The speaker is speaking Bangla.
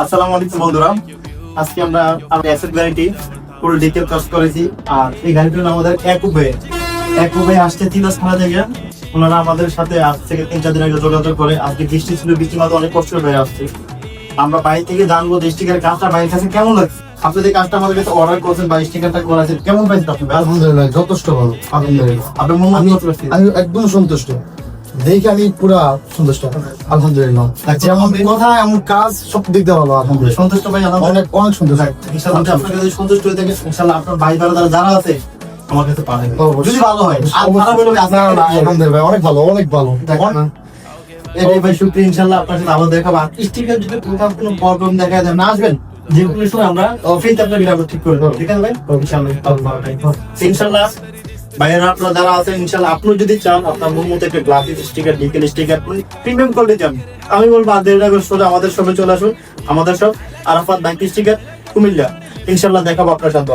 আসসালামু আলাইকুম বন্ধুরা, আজকে আমরা অ্যাসেট গাড়িটি পুরো ডিটেল কাজ করেছি। আর এই গাড়িটির নাম আমাদের একুবে আসছে তিতাস থানা থেকে। ওনারা আমাদের সাথে আজ থেকে 3-4 দিন আগে যোগাযোগ করে। আজকে বৃষ্টি ছিল, বৃষ্টির মাঝে অনেক কষ্ট হয়ে আসছে। আমরা বাইরে থেকে জানবো যে স্টিকার কাজটা বাইরের কাছে কেমন লাগছে। আপনি যে কাজটা আমাদের কাছে অর্ডার করেছেন বা স্টিকারটা করেছেন, কেমন পাইছেন আপনি? আলহামদুলিল্লাহ, যথেষ্ট ভালো। আলহামদুলিল্লাহ, আপনার মন মতো করছেন? আমি একদম সন্তুষ্ট। দেখে আমি পুরা সন্তুষ্ট। আলহামদুলিল্লাহ, যেমন কথা এমন কাজ সব দিক দিয়ে ভালো। আলহামদুলিল্লাহ, সন্তুষ্ট ভাই? অনেক অনেক সন্তুষ্ট। ইনশাআল্লাহ আপনার কাছে সন্তুষ্ট হয়ে থাকে। ইনশাআল্লাহ আপনার ভাই ব্রাদার যারা আছে আমার কাছে পাবেন যদি ভালো হয়। আর খারাপ হলে আলহামদুলিল্লাহ, অনেক ভালো, অনেক ভালো। এটাই ভাই শুক্রিয়া। ইনশাআল্লাহ আপনার সাথে আবার দেখাবো। আর স্টিকার যদি কোথাও কোনো প্রবলেম দেখা যায়, না আসবেন, যে কোনো সময় আমরা ফ্রিতে আপনার ভিডিও ঠিক করে দেবো। ঠিক আছে ভাই? ইনশাআল্লাহ ভাইয়েরা আপনারা যারা আছেন, ইনশাআল্লাহ আপনি যদি চান আপনার মন মতো একটা গ্লাসিস স্টিকার, ডিকেল স্টিকার, প্রিমিয়াম কোয়ালিটি চান, আমি বলবো সোজা আমাদের শপে চলে আসুন। আমাদের সব আরাফাত ব্যাংক স্টিকার কুমিল্লা। ইনশাআল্লাহ দেখাবো আপনার সাথে।